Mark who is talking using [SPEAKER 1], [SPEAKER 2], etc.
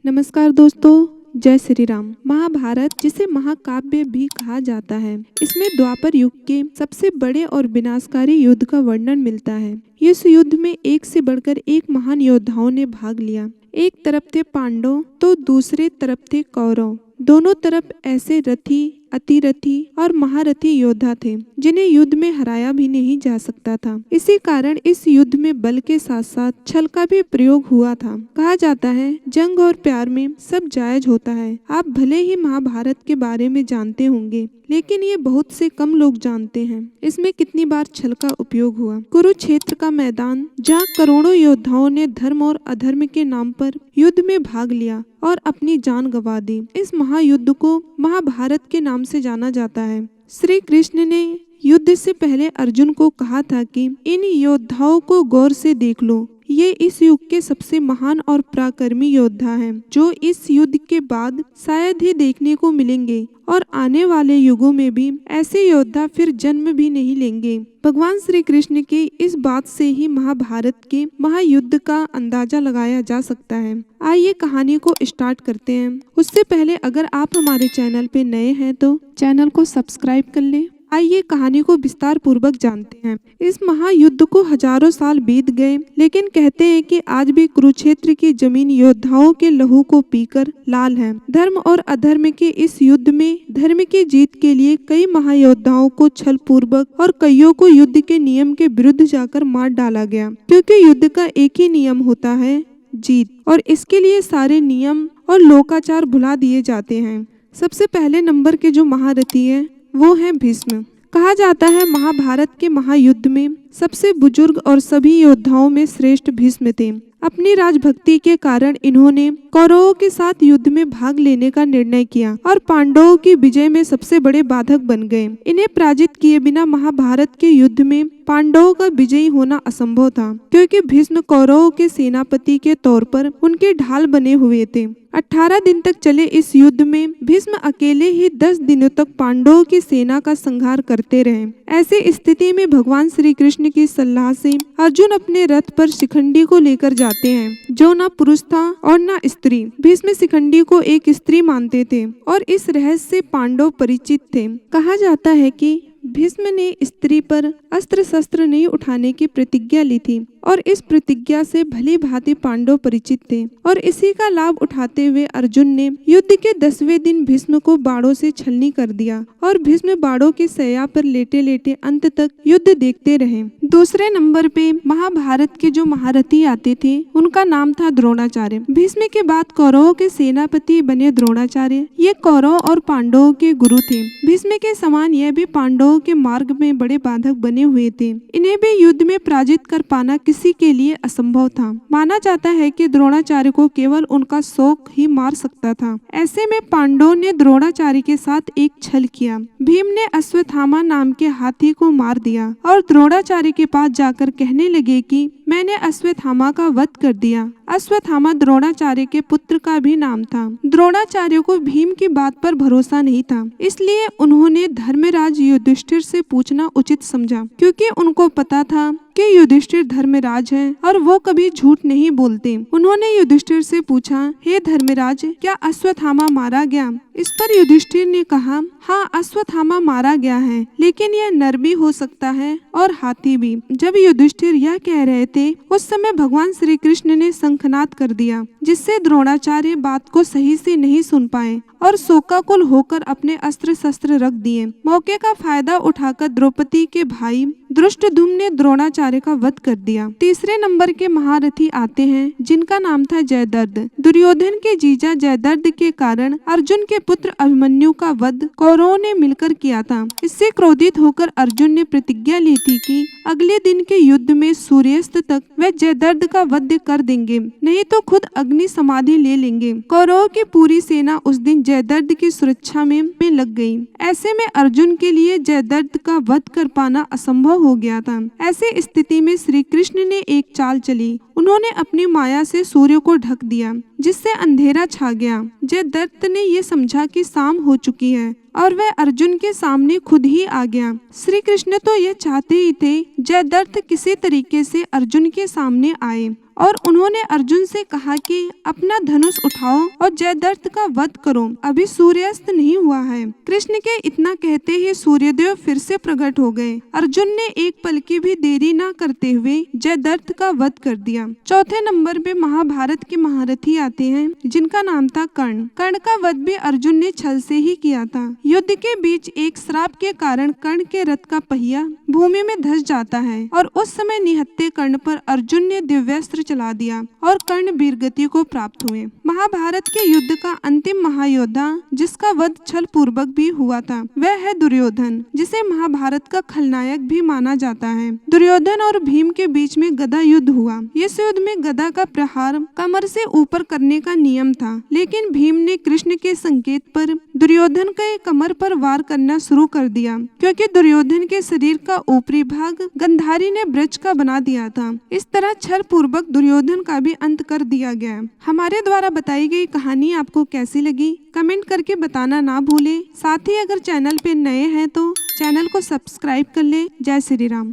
[SPEAKER 1] नमस्कार दोस्तों, जय श्री राम। महाभारत, जिसे महाकाव्य भी कहा जाता है, इसमें द्वापर युग के सबसे बड़े और विनाशकारी युद्ध का वर्णन मिलता है। इस युद्ध में एक से बढ़कर एक महान योद्धाओं ने भाग लिया। एक तरफ थे पांडव तो दूसरे तरफ थे कौरव। दोनों तरफ ऐसे रथी, अतिरथी और महारथी योद्धा थे जिन्हें युद्ध में हराया भी नहीं जा सकता था। इसी कारण इस युद्ध में बल के साथ साथ छल का भी प्रयोग हुआ था। कहा जाता है, जंग और प्यार में सब जायज होता है। आप भले ही महाभारत के बारे में जानते होंगे, लेकिन ये बहुत से कम लोग जानते हैं इसमें कितनी बार छल का उपयोग हुआ। कुरुक्षेत्र का मैदान, जहाँ करोड़ों योद्धाओं ने धर्म और अधर्म के नाम पर युद्ध में भाग लिया और अपनी जान गंवा दी। इस महायुद्ध को महाभारत के नाम से जाना जाता है। श्री कृष्ण ने युद्ध से पहले अर्जुन को कहा था कि इन योद्धाओं को गौर से देख लो। ये इस युग के सबसे महान और पराक्रमी योद्धा हैं, जो इस युद्ध के बाद शायद ही देखने को मिलेंगे और आने वाले युगों में भी ऐसे योद्धा फिर जन्म भी नहीं लेंगे। भगवान श्री कृष्ण की इस बात से ही महाभारत के महायुद्ध का अंदाजा लगाया जा सकता है। आइए कहानी को स्टार्ट करते हैं। उससे पहले अगर आप हमारे चैनल पे नए हैं तो चैनल को सब्सक्राइब कर लें। आइए कहानी को विस्तार पूर्वक जानते हैं। इस महायुद्ध को हजारों साल बीत गए, लेकिन कहते हैं कि आज भी कुरुक्षेत्र की जमीन योद्धाओं के लहू को पीकर लाल है। धर्म और अधर्म के इस युद्ध में धर्म की जीत के लिए कई महायोद्धाओं को छल पूर्वक और कईयों को युद्ध के नियम के विरुद्ध जाकर मार डाला गया, क्योंकि युद्ध का एक ही नियम होता है, जीत, और इसके लिए सारे नियम और लोकाचार भुला दिए जाते हैं। सबसे पहले नंबर के जो महारथी है वो है भीष्म। कहा जाता है महाभारत के महायुद्ध में सबसे बुजुर्ग और सभी योद्धाओं में श्रेष्ठ भीष्म थे। अपनी राजभक्ति के कारण इन्होंने कौरवों के साथ युद्ध में भाग लेने का निर्णय किया और पांडवों की विजय में सबसे बड़े बाधक बन गए। इन्हें पराजित किए बिना महाभारत के युद्ध में पांडवों का विजयी होना असंभव था, क्योंकि भीष्म कौरवों के सेनापति के तौर पर उनके ढाल बने हुए थे। 18 दिन तक चले इस युद्ध में भीष्म अकेले ही 10 दिनों तक पांडवों की सेना का संहार करते रहे। ऐसी स्थिति में भगवान श्री कृष्ण की सलाह से अर्जुन अपने रथ पर शिखंडी को लेकर जाते हैं, जो न पुरुष था और न स्त्री। भीष्म शिखंडी को एक स्त्री मानते थे और इस रहस्य से पांडव परिचित थे। कहा जाता है कि भीष्म ने स्त्री पर अस्त्र शस्त्र नहीं उठाने की प्रतिज्ञा ली थी और इस प्रतिज्ञा से भली भांति पांडव परिचित थे, और इसी का लाभ उठाते हुए अर्जुन ने युद्ध के 10वें दिन भीष्म को बाणों से छलनी कर दिया और भीष्म बाणों की शैया पर लेटे लेटे अंत तक युद्ध देखते रहे। दूसरे नंबर पे महाभारत के जो महारथी आते थे उनका नाम था द्रोणाचार्य। भीष्म के बाद कौरवों के सेनापति बने द्रोणाचार्य। ये कौरव और पांडवों के गुरु थे। भीष्म के समान यह भी पांडवों के मार्ग में बड़े बाधक बने हुए थे। इन्हें भी युद्ध में पराजित कर पाना किसी के लिए असंभव था। माना जाता है कि द्रोणाचार्य को केवल उनका शौक ही मार सकता था। ऐसे में पांडवों ने द्रोणाचार्य के साथ एक छल किया। भीम ने अश्वत्थामा नाम के हाथी को मार दिया और द्रोणाचार्य के पास जाकर कहने लगे कि मैंने अश्वत्थामा का वध कर दिया। अश्वत्थामा द्रोणाचार्य के पुत्र का भी नाम था। द्रोणाचार्य को भीम की बात पर भरोसा नहीं था, इसलिए उन्होंने धर्मराज युधिष्ठिर से पूछना उचित समझा, क्योंकि उनको पता था कि युधिष्ठिर धर्मराज हैं और वो कभी झूठ नहीं बोलते। उन्होंने युधिष्ठिर से पूछा, हे धर्मराज, क्या अश्वत्थामा मारा गया? इस पर युधिष्ठिर ने कहा, हाँ, अश्वत्थामा मारा गया है, लेकिन यह नर भी हो सकता है और हाथी भी। जब युधिष्ठिर यह कह रहे थे, उस समय भगवान श्री कृष्ण ने शंखनाद कर दिया, जिससे द्रोणाचार्य बात को सही से नहीं सुन पाए और शोकाकुल होकर अपने अस्त्र शस्त्र रख दिए। मौके का फायदा उठाकर द्रौपदी के भाई धृष्टद्युम्न ने द्रोणाचार्य का वध कर दिया। तीसरे नंबर के महारथी आते हैं, जिनका नाम था जयद्रथ। दुर्योधन के जीजा जयद्रथ के कारण अर्जुन के पुत्र अभिमन्यु का वध कौरवों ने मिलकर किया था। इससे क्रोधित होकर अर्जुन ने प्रतिज्ञा ली थी कि अगले दिन के युद्ध में सूर्यास्त तक वे जयद्रथ का वध कर देंगे, नहीं तो खुद अग्नि समाधि ले लेंगे। कौरवों की पूरी सेना उस दिन जयद्रथ की सुरक्षा में लग गई। ऐसे में अर्जुन के लिए जयद्रथ का वध कर पाना असंभव हो गया था। ऐसे स्थिति में श्री कृष्ण ने एक चाल चली। उन्होंने अपनी माया से सूर्य को ढक दिया, जिससे अंधेरा छा गया। जयद्रथ ने ये समझा कि शाम हो चुकी है और वह अर्जुन के सामने खुद ही आ गया। श्री कृष्ण तो यह चाहते ही थे जयद्रथ किसी तरीके से अर्जुन के सामने आए और उन्होंने अर्जुन से कहा कि अपना धनुष उठाओ और जयद्रथ का वध करो, अभी सूर्यास्त नहीं हुआ है। कृष्ण के इतना कहते ही सूर्यदेव फिर से प्रकट हो गए। अर्जुन ने एक पल की भी देरी न करते हुए जयद्रथ का वध कर दिया। चौथे नंबर पे महाभारत के महारथी आते हैं जिनका नाम था कर्ण। कर्ण का वध भी अर्जुन ने छल से ही किया था। युद्ध के बीच एक श्राप के कारण कर्ण के रथ का पहिया भूमि में धंस जाता है और उस समय निहत्थे कर्ण पर अर्जुन ने दिव्यास्त्र चला दिया और कर्ण वीरगति को प्राप्त हुए। महाभारत के युद्ध का अंतिम महायोद्धा जिसका वध छल पूर्वक भी हुआ था वह है दुर्योधन, जिसे महाभारत का खलनायक भी माना जाता है। दुर्योधन और भीम के बीच में गदा युद्ध हुआ। इस युद्ध में गदा का प्रहार कमर से ऊपर करने का नियम था, लेकिन भीम ने कृष्ण के संकेत पर दुर्योधन के कमर पर वार करना शुरू कर दिया, क्योंकि दुर्योधन के शरीर का ऊपरी भाग गंधारी ने ब्रज का बना दिया था। इस तरह छल पूर्वक दुर्योधन का भी अंत कर दिया गया। हमारे द्वारा बताई गई कहानी आपको कैसी लगी कमेंट करके बताना ना भूलें। साथ ही अगर चैनल पे नए हैं तो चैनल को सब्सक्राइब कर लें। जय श्री राम।